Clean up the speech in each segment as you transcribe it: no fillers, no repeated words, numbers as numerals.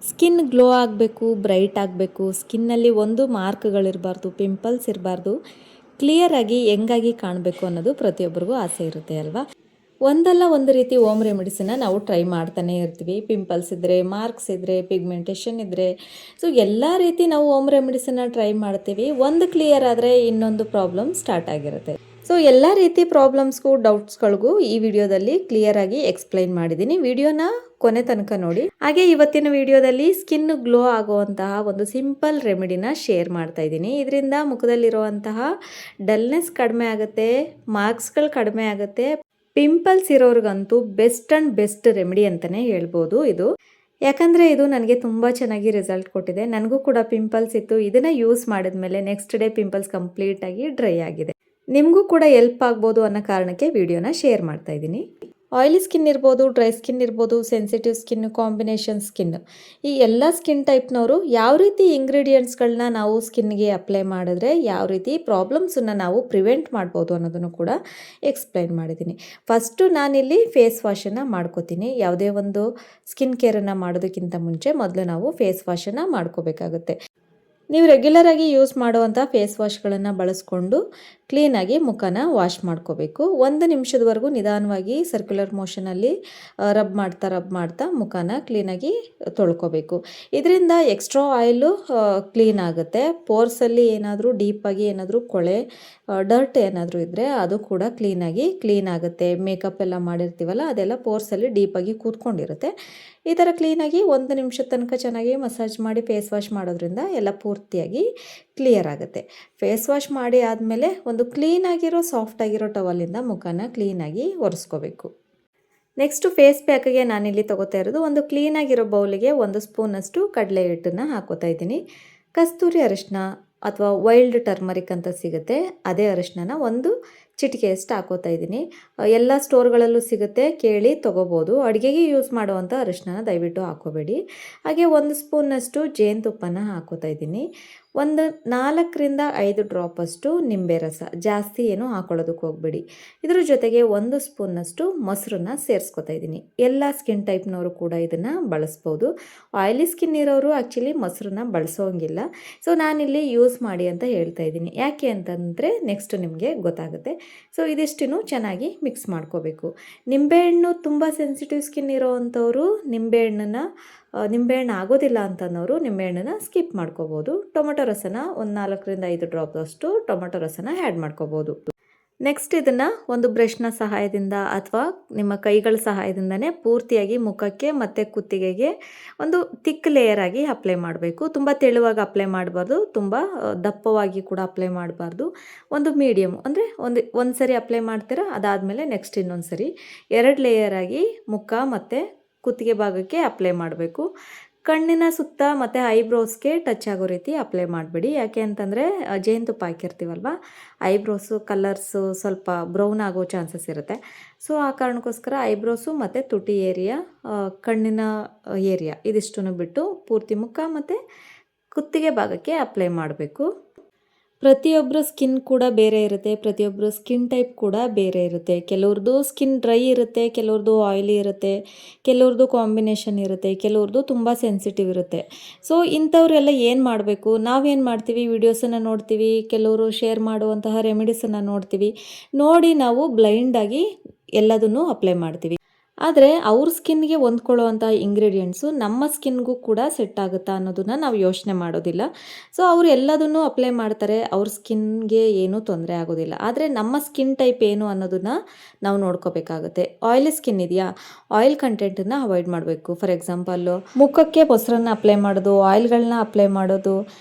Skin glow ಆಗಬೇಕು, bright ಆಗಬೇಕು, ಸ್ಕಿನ್ನಲ್ಲಿ ಒಂದು ಮಾರ್ಕ್ಗಳಿರಬಾರ್ದು, ಪಿಂಪಲ್ಸ್ ಇರಬಾರ್ದು, ಕ್ಲಿಯರಾಗಿ ಹೆಂಗಾಗಿ ಕಾಣಬೇಕು ಅನ್ನೋದು ಪ್ರತಿಯೊಬ್ಬರಿಗೂ ಆಸೆ ಇರುತ್ತೆ ಅಲ್ವಾ. ಒಂದಲ್ಲ ಒಂದು ರೀತಿ ಹೋಮ್ ರೆಮಿಡೀಸನ್ನು ನಾವು ಟ್ರೈ ಮಾಡ್ತಾನೆ ಇರ್ತೀವಿ. ಪಿಂಪಲ್ಸ್ ಇದ್ದರೆ, ಮಾರ್ಕ್ಸ್ ಇದ್ದರೆ, ಪಿಗ್ಮೆಂಟೇಷನ್ ಇದ್ದರೆ, ಸೊ ಎಲ್ಲ ರೀತಿ ನಾವು ಹೋಮ್ ರೆಮಿಡೀಸನ್ನು ಟ್ರೈ ಮಾಡ್ತೀವಿ. ಒಂದು ಕ್ಲಿಯರ್ ಆದರೆ ಇನ್ನೊಂದು ಪ್ರಾಬ್ಲಮ್ ಸ್ಟಾರ್ಟ್ ಆಗಿರುತ್ತೆ. ಸೊ ಎಲ್ಲ ರೀತಿ ಪ್ರಾಬ್ಲಮ್ಸ್ಗೂ ಡೌಟ್ಸ್ಗಳಿಗೂ ಈ ವಿಡಿಯೋದಲ್ಲಿ ಕ್ಲಿಯರ್ ಆಗಿ ಎಕ್ಸ್ಪ್ಲೈನ್ ಮಾಡಿದ್ದೀನಿ. ವಿಡಿಯೋನ ಕೊನೆ ತನಕ ನೋಡಿ. ಹಾಗೆ ಇವತ್ತಿನ ವಿಡಿಯೋದಲ್ಲಿ ಸ್ಕಿನ್ ಗ್ಲೋ ಆಗುವಂತಹ ಒಂದು ಸಿಂಪಲ್ ರೆಮಿಡಿನ ಶೇರ್ ಮಾಡ್ತಾ ಇದ್ದೀನಿ. ಇದರಿಂದ ಮುಖದಲ್ಲಿರುವಂತಹ ಡಲ್ನೆಸ್ ಕಡಿಮೆ ಆಗುತ್ತೆ, ಮಾರ್ಕ್ಸ್ಗಳು ಕಡಿಮೆ ಆಗುತ್ತೆ. ಪಿಂಪಲ್ಸ್ ಇರೋರಿಗಂತೂ ಬೆಸ್ಟ್ ಆ್ಯಂಡ್ ಬೆಸ್ಟ್ ರೆಮಿಡಿ ಅಂತಲೇ ಹೇಳ್ಬೋದು ಇದು. ಯಾಕಂದರೆ ಇದು ನನಗೆ ತುಂಬ ಚೆನ್ನಾಗಿ ರಿಸಲ್ಟ್ ಕೊಟ್ಟಿದೆ. ನನಗೂ ಕೂಡ ಪಿಂಪಲ್ಸ್ ಇತ್ತು. ಇದನ್ನು ಯೂಸ್ ಮಾಡಿದ್ಮೇಲೆ ನೆಕ್ಸ್ಟ್ ಡೇ ಪಿಂಪಲ್ಸ್ ಕಂಪ್ಲೀಟಾಗಿ ಡ್ರೈ ಆಗಿದೆ. ನಿಮಗೂ ಕೂಡ ಹೆಲ್ಪ್ ಆಗ್ಬೋದು ಅನ್ನೋ ಕಾರಣಕ್ಕೆ ವಿಡಿಯೋನ ಶೇರ್ ಮಾಡ್ತಾ ಇದ್ದೀನಿ. ಆಯಿಲಿ ಸ್ಕಿನ್ ಇರ್ಬೋದು, ಡ್ರೈ ಸ್ಕಿನ್ ಇರ್ಬೋದು, ಸೆನ್ಸಿಟಿವ್ ಸ್ಕಿನ್, ಕಾಂಬಿನೇಷನ್ ಸ್ಕಿನ್, ಈ ಎಲ್ಲ ಸ್ಕಿನ್ ಟೈಪ್ನವರು ಯಾವ ರೀತಿ ಇಂಗ್ರೀಡಿಯೆಂಟ್ಸ್ಗಳನ್ನ ನಾವು ಸ್ಕಿನ್ಗೆ ಅಪ್ಲೈ ಮಾಡಿದ್ರೆ ಯಾವ ರೀತಿ ಪ್ರಾಬ್ಲಮ್ಸನ್ನು ನಾವು ಪ್ರಿವೆಂಟ್ ಮಾಡ್ಬೋದು ಅನ್ನೋದನ್ನು ಕೂಡ ಎಕ್ಸ್ಪ್ಲೈನ್ ಮಾಡಿದ್ದೀನಿ. ಫಸ್ಟು ನಾನಿಲ್ಲಿ ಫೇಸ್ ವಾಶನ್ನು ಮಾಡ್ಕೋತೀನಿ. ಯಾವುದೇ ಒಂದು ಸ್ಕಿನ್ ಕೇರನ್ನು ಮಾಡೋದಕ್ಕಿಂತ ಮುಂಚೆ ಮೊದಲು ನಾವು ಫೇಸ್ ವಾಶನ್ನು ಮಾಡ್ಕೋಬೇಕಾಗುತ್ತೆ. ನೀವು ರೆಗ್ಯುಲರಾಗಿ ಯೂಸ್ ಮಾಡುವಂಥ ಫೇಸ್ ವಾಶ್ಗಳನ್ನು ಬಳಸ್ಕೊಂಡು ಕ್ಲೀನಾಗಿ ಮುಖನ ವಾಶ್ ಮಾಡ್ಕೋಬೇಕು. 1 ನಿಮಿಷದವರೆಗೂ ನಿಧಾನವಾಗಿ ಸರ್ಕ್ಯುಲರ್ ಮೋಷನಲ್ಲಿ ರಬ್ ಮಾಡ್ತಾ ಮುಖನ ಕ್ಲೀನಾಗಿ ತೊಳ್ಕೊಬೇಕು. ಇದರಿಂದ ಎಕ್ಸ್ಟ್ರಾ ಆಯಿಲು ಕ್ಲೀನ್ ಆಗುತ್ತೆ. ಪೋರ್ಸಲ್ಲಿ ಏನಾದರೂ ಡೀಪಾಗಿ ಏನಾದರೂ ಕೊಳೆ, ಡರ್ಟ್ ಏನಾದರೂ ಇದ್ದರೆ ಅದು ಕೂಡ ಕ್ಲೀನ್ ಆಗುತ್ತೆ. ಮೇಕಪ್ ಎಲ್ಲ ಮಾಡಿರ್ತೀವಲ್ಲ ಅದೆಲ್ಲ ಪೋರ್ಸಲ್ಲಿ ಡೀಪಾಗಿ ಕೂತ್ಕೊಂಡಿರುತ್ತೆ. ಈ ಥರ ಕ್ಲೀನಾಗಿ 1 ನಿಮಿಷದ ತನಕ ಚೆನ್ನಾಗಿ ಮಸಾಜ್ ಮಾಡಿ ಫೇಸ್ ವಾಶ್ ಮಾಡೋದ್ರಿಂದ ಎಲ್ಲ ಪೂರ್ತಿಯಾಗಿ ಕ್ಲಿಯರ್ ಆಗುತ್ತೆ. ಫೇಸ್ ವಾಶ್ ಮಾಡಿ ಆದಮೇಲೆ ಒಂದು ಕ್ಲೀನಾಗಿರೋ ಸಾಫ್ಟಾಗಿರೋ ಟವಲಿಂದ ಮುಖನ ಕ್ಲೀನಾಗಿ ಒರೆಸ್ಕೋಬೇಕು. ನೆಕ್ಸ್ಟು ಫೇಸ್ ಪ್ಯಾಕಿಗೆ ನಾನಿಲ್ಲಿ ತೊಗೋತಾ ಇರೋದು ಒಂದು ಕ್ಲೀನಾಗಿರೋ ಬೌಲಿಗೆ 1 ಸ್ಪೂನಷ್ಟು ಕಡಲೆ ಹಿಟ್ಟನ್ನು ಹಾಕೋತಾ ಇದ್ದೀನಿ. ಕಸ್ತೂರಿ ಅರಿಶಿನ ಅಥವಾ ವೈಲ್ಡ್ ಟರ್ಮರಿಕ್ ಅಂತ ಸಿಗುತ್ತೆ, ಅದೇ ಅರಿಶಿನ 1 ಚಿಟಿಕೆಯಷ್ಟು ಹಾಕೋತಾ ಇದ್ದೀನಿ. ಎಲ್ಲ ಸ್ಟೋರ್ಗಳಲ್ಲೂ ಸಿಗುತ್ತೆ, ಕೇಳಿ ತೊಗೋಬೋದು. ಅಡುಗೆಗೆ ಯೂಸ್ ಮಾಡುವಂಥ ಅರಿಶಿನ ದಯವಿಟ್ಟು ಹಾಕೋಬೇಡಿ. ಹಾಗೆ 1 ಸ್ಪೂನಷ್ಟು ಜೇನುತುಪ್ಪನ ಹಾಕೋತಾ ಇದ್ದೀನಿ. 4ರಿಂದ 5 ಡ್ರಾಪಷ್ಟು ನಿಂಬೆ ರಸ, ಜಾಸ್ತಿ ಏನು ಹಾಕೊಳ್ಳೋದಕ್ಕೆ ಹೋಗಬೇಡಿ. ಇದ್ರ ಜೊತೆಗೆ 1 ಸ್ಪೂನಷ್ಟು ಮೊಸರನ್ನ ಸೇರಿಸ್ಕೊತಾ ಇದ್ದೀನಿ. ಎಲ್ಲ ಸ್ಕಿನ್ ಟೈಪ್ನವರು ಕೂಡ ಇದನ್ನು ಬಳಸ್ಬೋದು. ಆಯಿಲಿ ಸ್ಕಿನ್ ಇರೋರು ಆ್ಯಕ್ಚುಲಿ ಮೊಸರನ್ನ ಬಳಸೋಂಗಿಲ್ಲ. ಸೊ ನಾನಿಲ್ಲಿ ಯೂಸ್ ಮಾಡಿ ಅಂತ ಹೇಳ್ತಾ ಇದ್ದೀನಿ. ಯಾಕೆ ಅಂತಂದರೆ ನೆಕ್ಸ್ಟ್ ನಿಮಗೆ ಗೊತ್ತಾಗುತ್ತೆ. ಸೊ ಇದಿಷ್ಟನ್ನು ಚೆನ್ನಾಗಿ ಮಿಕ್ಸ್ ಮಾಡ್ಕೋಬೇಕು. ನಿಂಬೆಹಣ್ಣು ತುಂಬ ಸೆನ್ಸಿಟಿವ್ ಸ್ಕಿನ್ ಇರೋವಂಥವ್ರು ನಿಂಬೆಹಣ್ಣು ಆಗೋದಿಲ್ಲ ಅಂತನೋರು ನಿಂಬೆಹಣ್ಣನ್ನು ಸ್ಕಿಪ್ ಮಾಡ್ಕೋಬೋದು. ಟೊಮೆಟೊ ರಸನ 4ರಿಂದ 5 ಡ್ರಾಪಷ್ಟು ಟೊಮೆಟೊ ರಸನ ಆ್ಯಡ್ ಮಾಡ್ಕೋಬೋದು. ನೆಕ್ಸ್ಟ್ ಇದನ್ನು ಒಂದು ಬ್ರಷ್ನ ಸಹಾಯದಿಂದ ಅಥವಾ ನಿಮ್ಮ ಕೈಗಳ ಸಹಾಯದಿಂದನೇ ಪೂರ್ತಿಯಾಗಿ ಮುಖಕ್ಕೆ ಮತ್ತು ಕುತ್ತಿಗೆಗೆ ಒಂದು ತಿಕ್ ಲೇಯರ್ ಆಗಿ ಅಪ್ಲೈ ಮಾಡಬೇಕು. ತುಂಬ ತೆಳುವಾಗಿ ಅಪ್ಲೈ ಮಾಡಬಾರ್ದು, ತುಂಬ ದಪ್ಪವಾಗಿ ಕೂಡ ಅಪ್ಲೈ ಮಾಡಬಾರ್ದು. ಒಂದು ಮೀಡಿಯಮ್ ಅಂದರೆ ಒಂದು ಸರಿ ಅಪ್ಲೈ ಮಾಡ್ತೀರಾ, ಅದಾದಮೇಲೆ ನೆಕ್ಸ್ಟ್ ಇನ್ನೊಂದು ಸರಿ 2 ಲೇಯರ್ ಆಗಿ ಮುಖ ಮತ್ತು ಕುತ್ತಿಗೆ ಭಾಗಕ್ಕೆ ಅಪ್ಲೈ ಮಾಡಬೇಕು. ಕಣ್ಣಿನ ಸುತ್ತ ಮತ್ತು ಐಬ್ರೋಸ್ಗೆ ಟಚ್ ಆಗೋ ರೀತಿ ಅಪ್ಲೈ ಮಾಡಬೇಡಿ. ಯಾಕೆ ಅಂತಂದರೆ ಜೇನುತುಪ್ಪ ಹಾಕಿರ್ತೀವಲ್ವ, ಐಬ್ರೋಸು ಕಲರ್ಸು ಸ್ವಲ್ಪ ಬ್ರೌನ್ ಆಗೋ ಚಾನ್ಸಸ್ ಇರುತ್ತೆ. ಸೊ ಆ ಕಾರಣಕ್ಕೋಸ್ಕರ ಐಬ್ರೋಸು ಮತ್ತು ತುಟಿ ಏರಿಯಾ, ಕಣ್ಣಿನ ಏರಿಯಾ ಇದಿಷ್ಟನ್ನು ಬಿಟ್ಟು ಪೂರ್ತಿ ಮುಖ ಮತ್ತು ಕುತ್ತಿಗೆ ಭಾಗಕ್ಕೆ ಅಪ್ಲೈ ಮಾಡಬೇಕು. ಪ್ರತಿಯೊಬ್ಬರ ಸ್ಕಿನ್ ಕೂಡ ಬೇರೆ ಇರುತ್ತೆ, ಪ್ರತಿಯೊಬ್ಬರ ಸ್ಕಿನ್ ಟೈಪ್ ಕೂಡ ಬೇರೆ ಇರುತ್ತೆ. ಕೆಲವ್ರದ್ದು ಸ್ಕಿನ್ ಡ್ರೈ ಇರುತ್ತೆ, ಕೆಲವ್ರದ್ದು ಆಯಿಲಿ ಇರುತ್ತೆ, ಕೆಲವ್ರದ್ದು ಕಾಂಬಿನೇಷನ್ ಇರುತ್ತೆ, ಕೆಲವ್ರದ್ದು ತುಂಬ ಸೆನ್ಸಿಟಿವ್ ಇರುತ್ತೆ. ಸೊ ಇಂಥವ್ರೆಲ್ಲ ಏನು ಮಾಡಬೇಕು, ನಾವೇನು ಮಾಡ್ತೀವಿ, ವಿಡಿಯೋಸನ್ನು ನೋಡ್ತೀವಿ, ಕೆಲವರು ಶೇರ್ ಮಾಡುವಂತಹ ರೆಮಿಡೀಸನ್ನು ನೋಡ್ತೀವಿ, ನೋಡಿ ನಾವು ಬ್ಲೈಂಡಾಗಿ ಎಲ್ಲದನ್ನು ಅಪ್ಲೈ ಮಾಡ್ತೀವಿ. ಆದರೆ ಅವ್ರ ಸ್ಕಿನ್ಗೆ ಹೊಂದ್ಕೊಳ್ಳೋವಂಥ ಇಂಗ್ರೀಡಿಯೆಂಟ್ಸು ನಮ್ಮ ಸ್ಕಿನ್ಗೂ ಕೂಡ ಸೆಟ್ ಆಗುತ್ತಾ ಅನ್ನೋದನ್ನು ನಾವು ಯೋಚನೆ ಮಾಡೋದಿಲ್ಲ. ಸೊ ಅವರು ಎಲ್ಲದನ್ನು ಅಪ್ಲೈ ಮಾಡ್ತಾರೆ, ಅವ್ರ ಸ್ಕಿನ್ಗೆ ಏನೂ ತೊಂದರೆ ಆಗೋದಿಲ್ಲ. ಆದರೆ ನಮ್ಮ ಸ್ಕಿನ್ ಟೈಪ್ ಏನು ಅನ್ನೋದನ್ನು ನಾವು ನೋಡ್ಕೋಬೇಕಾಗುತ್ತೆ. ಆಯಿಲಿ ಸ್ಕಿನ್ ಇದೆಯಾ, ಆಯಿಲ್ ಕಂಟೆಂಟನ್ನು ಅವಾಯ್ಡ್ ಮಾಡಬೇಕು. ಫಾರ್ ಎಕ್ಸಾಂಪಲ್ಲು ಮುಖಕ್ಕೆ ಮೊಸರನ್ನ ಅಪ್ಲೈ ಮಾಡೋದು, ಆಯಿಲ್ಗಳನ್ನ ಅಪ್ಲೈ ಮಾಡೋದು,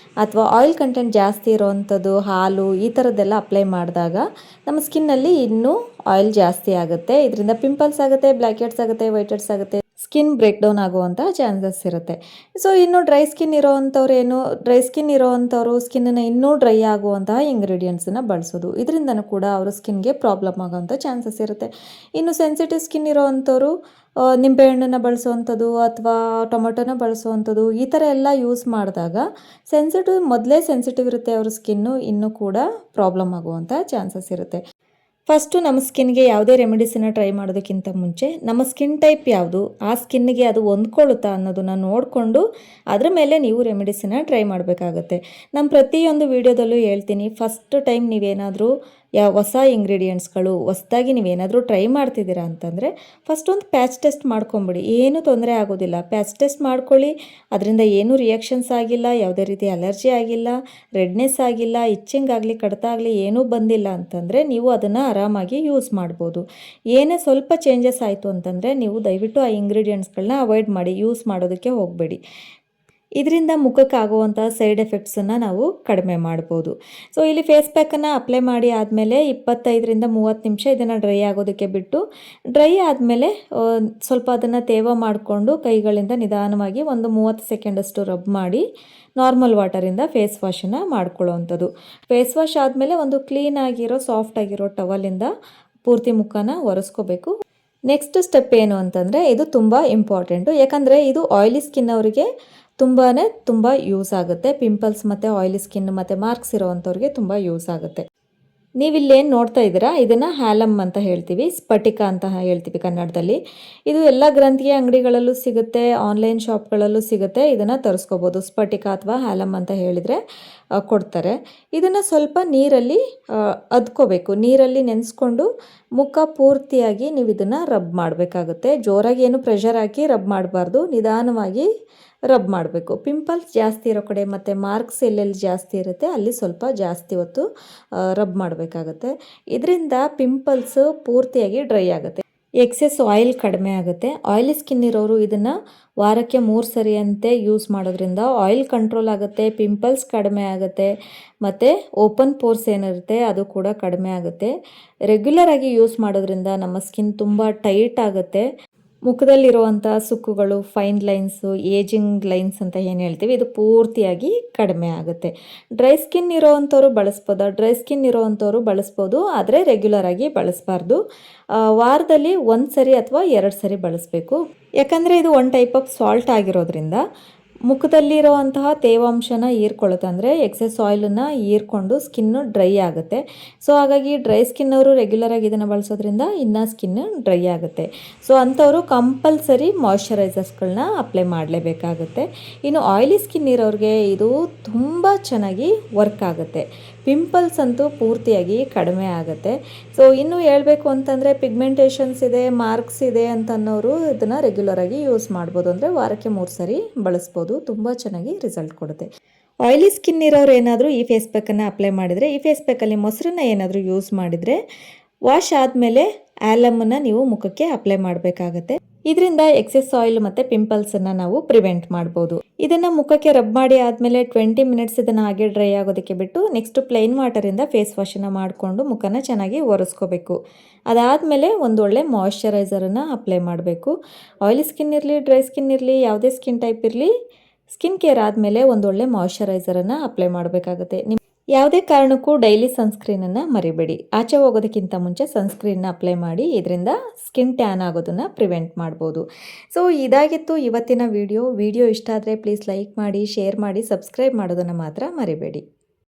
ಅಥವಾ ಆಯಿಲ್ ಕಂಟೆಂಟ್ ಜಾಸ್ತಿ ಇರೋವಂಥದ್ದು ಹಾಲು ಈ ಥರದ್ದೆಲ್ಲ ಅಪ್ಲೈ ಮಾಡಿದಾಗ ನಮ್ಮ ಸ್ಕಿನ್ನಲ್ಲಿ ಇನ್ನೂ ಆಯಿಲ್ ಜಾಸ್ತಿ ಆಗುತ್ತೆ. ಇದರಿಂದ ಪಿಂಪಲ್ಸ್ ಆಗುತ್ತೆ, ಬ್ಲ್ಯಾಕ್ ಹೆಡ್ಸ್ ಆಗುತ್ತೆ, ವೈಟ್ ಹೆಡ್ಸ್ ಆಗುತ್ತೆ, ಸ್ಕಿನ್ ಬ್ರೇಕ್ ಡೌನ್ ಆಗುವಂಥ ಚಾನ್ಸಸ್ ಇರುತ್ತೆ. ಸೊ ಇನ್ನು ಡ್ರೈ ಸ್ಕಿನ್ ಇರೋವಂಥವ್ರು ಸ್ಕಿನ್ನನ್ನು ಇನ್ನೂ ಡ್ರೈ ಆಗುವಂತಹ ಇಂಗ್ರೀಡಿಯೆಂಟ್ಸನ್ನು ಬಳಸೋದು, ಇದರಿಂದನೂ ಕೂಡ ಅವರ ಸ್ಕಿನ್ಗೆ ಪ್ರಾಬ್ಲಮ್ ಆಗೋವಂಥ ಚಾನ್ಸಸ್ ಇರುತ್ತೆ. ಇನ್ನು ಸೆನ್ಸಿಟಿವ್ ಸ್ಕಿನ್ ಇರೋವಂಥವ್ರು ನಿಂಬೆಹಣ್ಣನ್ನು ಬಳಸುವಂಥದ್ದು ಅಥವಾ ಟೊಮೆಟೊನ ಬಳಸುವಂಥದ್ದು ಈ ಥರ ಎಲ್ಲ ಯೂಸ್ ಮಾಡಿದಾಗ ಮೊದಲೇ ಸೆನ್ಸಿಟಿವ್ ಇರುತ್ತೆ ಅವ್ರ ಸ್ಕಿನ್ನು, ಇನ್ನೂ ಕೂಡ ಪ್ರಾಬ್ಲಮ್ ಆಗುವಂಥ ಚಾನ್ಸಸ್ ಇರುತ್ತೆ. ಫಸ್ಟು ನಮ್ಮ ಸ್ಕಿನ್ಗೆ ಯಾವುದೇ ರೆಮಿಡೀಸನ್ನು ಟ್ರೈ ಮಾಡೋದಕ್ಕಿಂತ ಮುಂಚೆ ನಮ್ಮ ಸ್ಕಿನ್ ಟೈಪ್ ಯಾವುದು, ಆ ಸ್ಕಿನ್ಗೆ ಅದು ಹೊಂದ್ಕೊಳ್ಳುತ್ತಾ ಅನ್ನೋದನ್ನು ನೋಡಿಕೊಂಡು ಅದರ ಮೇಲೆ ನೀವು ರೆಮಿಡೀಸನ್ನು ಟ್ರೈ ಮಾಡಬೇಕಾಗತ್ತೆ. ನಾನು ಪ್ರತಿಯೊಂದು ವೀಡಿಯೋದಲ್ಲೂ ಹೇಳ್ತೀನಿ, ಫಸ್ಟ್ ಟೈಮ್ ನೀವೇನಾದರೂ ಹೊಸ ಇಂಗ್ರೀಡಿಯೆಂಟ್ಸ್ಗಳು ಹೊಸದಾಗಿ ನೀವೇನಾದರೂ ಟ್ರೈ ಮಾಡ್ತಿದ್ದೀರಾ ಅಂತಂದರೆ ಫಸ್ಟ್ ಒಂದು ಪ್ಯಾಚ್ ಟೆಸ್ಟ್ ಮಾಡ್ಕೊಂಬಿಡಿ. ಏನೂ ತೊಂದರೆ ಆಗೋದಿಲ್ಲ. ಪ್ಯಾಚ್ ಟೆಸ್ಟ್ ಮಾಡ್ಕೊಳ್ಳಿ. ಅದರಿಂದ ಏನೂ ರಿಯಾಕ್ಷನ್ಸ್ ಆಗಿಲ್ಲ, ಯಾವುದೇ ರೀತಿ ಅಲರ್ಜಿ ಆಗಿಲ್ಲ, ರೆಡ್ನೆಸ್ ಆಗಿಲ್ಲ, ಇಚ್ಚಿಂಗ್ ಆಗಲಿ, ಕಡಿತ ಆಗಲಿ ಏನೂ ಬಂದಿಲ್ಲ ಅಂತಂದರೆ ನೀವು ಅದನ್ನು ಆರಾಮಾಗಿ ಯೂಸ್ ಮಾಡ್ಬೋದು. ಏನೇ ಸ್ವಲ್ಪ ಚೇಂಜಸ್ ಆಯಿತು ಅಂತಂದರೆ ನೀವು ದಯವಿಟ್ಟು ಆ ಇಂಗ್ರೀಡಿಯೆಂಟ್ಸ್ಗಳನ್ನ ಅವಾಯ್ಡ್ ಮಾಡಿ, ಯೂಸ್ ಮಾಡೋದಕ್ಕೆ ಹೋಗಬೇಡಿ. ಇದರಿಂದ ಮುಖಕ್ಕೆ ಆಗುವಂಥ ಸೈಡ್ ಎಫೆಕ್ಟ್ಸನ್ನು ನಾವು ಕಡಿಮೆ ಮಾಡ್ಬೋದು. ಸೊ ಇಲ್ಲಿ ಫೇಸ್ ಪ್ಯಾಕನ್ನು ಅಪ್ಲೈ ಮಾಡಿ ಆದಮೇಲೆ 25-30 ನಿಮಿಷ ಇದನ್ನು ಡ್ರೈ ಆಗೋದಕ್ಕೆ ಬಿಟ್ಟು, ಡ್ರೈ ಆದಮೇಲೆ ಸ್ವಲ್ಪ ಅದನ್ನು ತೇವ ಮಾಡಿಕೊಂಡು ಕೈಗಳಿಂದ ನಿಧಾನವಾಗಿ ಒಂದು 30 ಸೆಕೆಂಡಷ್ಟು ರಬ್ ಮಾಡಿ ನಾರ್ಮಲ್ ವಾಟರಿಂದ ಫೇಸ್ ವಾಶನ್ನು ಮಾಡ್ಕೊಳ್ಳೋವಂಥದ್ದು. ಫೇಸ್ ವಾಶ್ ಆದಮೇಲೆ ಒಂದು ಕ್ಲೀನಾಗಿರೋ ಸಾಫ್ಟಾಗಿರೋ ಟವಲಿಂದ ಪೂರ್ತಿ ಮುಖನ ಒರೆಸ್ಕೋಬೇಕು. ನೆಕ್ಸ್ಟ್ ಸ್ಟೆಪ್ ಏನು ಅಂತಂದರೆ ಇದು ತುಂಬ ಇಂಪಾರ್ಟೆಂಟು. ಯಾಕಂದರೆ ಇದು ಆಯಿಲಿ ಸ್ಕಿನ್ ಅವರಿಗೆ ತುಂಬ ಯೂಸ್ ಆಗುತ್ತೆ. ಪಿಂಪಲ್ಸ್ ಮತ್ತು ಆಯಿಲಿ ಸ್ಕಿನ್ ಮತ್ತು ಮಾರ್ಕ್ಸ್ ಇರೋವಂಥವ್ರಿಗೆ ತುಂಬ ಯೂಸ್ ಆಗುತ್ತೆ. ನೀವಿಲ್ಲೇನು ನೋಡ್ತಾ ಇದ್ದೀರಾ, ಇದನ್ನು ಹ್ಯಾಲಮ್ ಅಂತ ಹೇಳ್ತೀವಿ, ಸ್ಫಟಿಕ ಅಂತ ಹೇಳ್ತೀವಿ ಕನ್ನಡದಲ್ಲಿ. ಇದು ಎಲ್ಲ ಗ್ರಂಥಿಗೆ ಅಂಗಡಿಗಳಲ್ಲೂ ಸಿಗುತ್ತೆ, ಆನ್ಲೈನ್ ಶಾಪ್ಗಳಲ್ಲೂ ಸಿಗುತ್ತೆ. ಇದನ್ನು ತರಿಸ್ಕೋಬೋದು. ಸ್ಫಟಿಕ ಅಥವಾ ಹ್ಯಾಲಮ್ ಅಂತ ಹೇಳಿದರೆ ಕೊಡ್ತಾರೆ. ಇದನ್ನು ಸ್ವಲ್ಪ ನೀರಲ್ಲಿ ಅದ್ಕೋಬೇಕು. ನೀರಲ್ಲಿ ನೆನೆಸ್ಕೊಂಡು ಮುಖ ಪೂರ್ತಿಯಾಗಿ ನೀವು ಇದನ್ನು ರಬ್ ಮಾಡಬೇಕಾಗುತ್ತೆ. ಜೋರಾಗಿ ಏನು ಪ್ರೆಷರ್ ಹಾಕಿ ರಬ್ ಮಾಡಬಾರ್ದು, ನಿಧಾನವಾಗಿ ರಬ್ ಮಾಡಬೇಕು. ಪಿಂಪಲ್ಸ್ ಜಾಸ್ತಿ ಇರೋ ಕಡೆ ಮತ್ತು ಮಾರ್ಕ್ಸ್ ಎಲ್ಲೆಲ್ಲಿ ಜಾಸ್ತಿ ಇರುತ್ತೆ ಅಲ್ಲಿ ಸ್ವಲ್ಪ ಜಾಸ್ತಿ ಹೊತ್ತು ರಬ್ ಮಾಡಬೇಕಾಗತ್ತೆ. ಇದರಿಂದ ಪಿಂಪಲ್ಸು ಪೂರ್ತಿಯಾಗಿ ಡ್ರೈ ಆಗುತ್ತೆ, ಎಕ್ಸೆಸ್ ಆಯಿಲ್ ಕಡಿಮೆ ಆಗುತ್ತೆ. ಆಯಿಲಿ ಸ್ಕಿನ್ ಇರೋರು ಇದನ್ನು ವಾರಕ್ಕೆ 3 ಸರಿ ಅಂತೆ ಯೂಸ್ ಮಾಡೋದ್ರಿಂದ ಆಯಿಲ್ ಕಂಟ್ರೋಲ್ ಆಗುತ್ತೆ, ಪಿಂಪಲ್ಸ್ ಕಡಿಮೆ ಆಗುತ್ತೆ ಮತ್ತು ಓಪನ್ ಪೋರ್ಸ್ ಏನಿರುತ್ತೆ ಅದು ಕೂಡ ಕಡಿಮೆ ಆಗುತ್ತೆ. ರೆಗ್ಯುಲರಾಗಿ ಯೂಸ್ ಮಾಡೋದ್ರಿಂದ ನಮ್ಮ ಸ್ಕಿನ್ ತುಂಬ ಟೈಟ್ ಆಗುತ್ತೆ. ಮುಖದಲ್ಲಿರುವಂಥ ಸುಕ್ಕುಗಳು, ಫೈನ್ ಲೈನ್ಸು, ಏಜಿಂಗ್ ಲೈನ್ಸ್ ಅಂತ ಏನು ಹೇಳ್ತೀವಿ, ಇದು ಪೂರ್ತಿಯಾಗಿ ಕಡಿಮೆ ಆಗುತ್ತೆ. ಡ್ರೈ ಸ್ಕಿನ್ ಇರೋವಂಥವ್ರು ಬಳಸ್ಬೋದು, ಆದರೆ ರೆಗ್ಯುಲರಾಗಿ ಬಳಸಬಾರ್ದು. ವಾರದಲ್ಲಿ 1 ಸರಿ ಅಥವಾ 2 ಸರಿ ಬಳಸಬೇಕು. ಯಾಕಂದರೆ ಇದು ಒಂದು ಟೈಪ್ ಆಫ್ ಸಾಲ್ಟ್ ಆಗಿರೋದ್ರಿಂದ ಮುಖದಲ್ಲಿರುವಂತಹ ತೇವಾಂಶನ ಹೀರ್ಕೊಳ್ಳುತ್ತೆ. ಅಂದರೆ ಎಕ್ಸೆಸ್ ಆಯಿಲನ್ನು ಹೀರ್ಕೊಂಡು ಸ್ಕಿನ್ನು ಡ್ರೈ ಆಗುತ್ತೆ. ಸೊ ಹಾಗಾಗಿ ಡ್ರೈ ಸ್ಕಿನ್ನವರು ರೆಗ್ಯುಲರಾಗಿ ಇದನ್ನು ಬಳಸೋದ್ರಿಂದ ಇನ್ನೂ ಸ್ಕಿನ್ ಡ್ರೈ ಆಗುತ್ತೆ. ಸೊ ಅಂಥವರು ಕಂಪಲ್ಸರಿ ಮಾಯ್ಶ್ಚರೈಸರ್ಸ್ಗಳನ್ನ ಅಪ್ಲೈ ಮಾಡಲೇಬೇಕಾಗುತ್ತೆ. ಇನ್ನು ಆಯಿಲಿ ಸ್ಕಿನ್ ಇರೋರಿಗೆ ಇದು ತುಂಬ ಚೆನ್ನಾಗಿ ವರ್ಕ್ ಆಗುತ್ತೆ. ಪಿಂಪಲ್ಸ್ ಅಂತೂ ಪೂರ್ತಿಯಾಗಿ ಕಡಿಮೆ ಆಗುತ್ತೆ. ಸೊ ಇನ್ನು ಹೇಳಬೇಕು ಅಂತಂದರೆ ಪಿಗ್ಮೆಂಟೇಷನ್ಸ್ ಇದೆ, ಮಾರ್ಕ್ಸ್ ಇದೆ ಅಂತ ಅನ್ನೋರು ಇದನ್ನು ರೆಗ್ಯುಲರಾಗಿ ಯೂಸ್ ಮಾಡ್ಬೋದು. ಅಂದರೆ ವಾರಕ್ಕೆ 3 ಸರಿ ಬಳಸ್ಬೋದು. ತುಂಬ ಚೆನ್ನಾಗಿ ರಿಸಲ್ಟ್ ಕೊಡುತ್ತೆ. ಆಯಿಲಿ ಸ್ಕಿನ್ ಇರೋರು ಏನಾದರೂ ಈ ಫೇಸ್ ಪ್ಯಾಕನ್ನು ಅಪ್ಲೈ ಮಾಡಿದರೆ, ಈ ಫೇಸ್ ಪ್ಯಾಕಲ್ಲಿ ಮೊಸರನ್ನ ಏನಾದರೂ ಯೂಸ್ ಮಾಡಿದರೆ ವಾಶ್ ಆದಮೇಲೆ ಆಲಮನ್ನು ನೀವು ಮುಖಕ್ಕೆ ಅಪ್ಲೈ ಮಾಡಬೇಕಾಗತ್ತೆ. ಇದರಿಂದ ಎಕ್ಸೆಸ್ ಆಯಿಲ್ ಮತ್ತು ಪಿಂಪಲ್ಸನ್ನು ನಾವು ಪ್ರಿವೆಂಟ್ ಮಾಡ್ಬೋದು. ಇದನ್ನು ಮುಖಕ್ಕೆ ರಬ್ ಮಾಡಿ ಆದಮೇಲೆ 20 ಮಿನಿಟ್ಸ್ ಇದನ್ನು ಹಾಗೆ ಡ್ರೈ ಆಗೋದಕ್ಕೆ ಬಿಟ್ಟು ನೆಕ್ಸ್ಟ್ ಪ್ಲೈನ್ ವಾಟರಿಂದ ಫೇಸ್ ವಾಶನ್ನು ಮಾಡಿಕೊಂಡು ಮುಖನ ಚೆನ್ನಾಗಿ ಒರೆಸ್ಕೋಬೇಕು. ಅದಾದಮೇಲೆ ಒಂದು ಒಳ್ಳೆ ಮಾಯ್ಶ್ಚರೈಸರನ್ನು ಅಪ್ಲೈ ಮಾಡಬೇಕು. ಆಯಿಲಿ ಸ್ಕಿನ್ ಇರಲಿ, ಡ್ರೈ ಸ್ಕಿನ್ ಇರಲಿ, ಯಾವುದೇ ಸ್ಕಿನ್ ಟೈಪ್ ಇರಲಿ, ಸ್ಕಿನ್ ಕೇರ್ ಆದಮೇಲೆ ಒಂದೊಳ್ಳೆ ಮಾಯ್ಶ್ಚರೈಸರನ್ನು ಅಪ್ಲೈ ಮಾಡಬೇಕಾಗುತ್ತೆ. ಯಾವುದೇ ಕಾರಣಕ್ಕೂ ಡೈಲಿ ಸನ್ಸ್ಕ್ರೀನನ್ನು ಮರಿಬೇಡಿ. ಆಚೆ ಹೋಗೋದಕ್ಕಿಂತ ಮುಂಚೆ ಸನ್ಸ್ಕ್ರೀನ್ನ ಅಪ್ಲೈ ಮಾಡಿ. ಇದರಿಂದ ಸ್ಕಿನ್ ಟ್ಯಾನ್ ಆಗೋದನ್ನು ಪ್ರಿವೆಂಟ್ ಮಾಡ್ಬೋದು. ಸೊ ಇದಾಗಿತ್ತು ಇವತ್ತಿನ ವಿಡಿಯೋ ಇಷ್ಟ ಆದರೆ ಪ್ಲೀಸ್ ಲೈಕ್ ಮಾಡಿ, ಶೇರ್ ಮಾಡಿ, ಸಬ್ಸ್ಕ್ರೈಬ್ ಮಾಡೋದನ್ನು ಮಾತ್ರ ಮರಿಬೇಡಿ.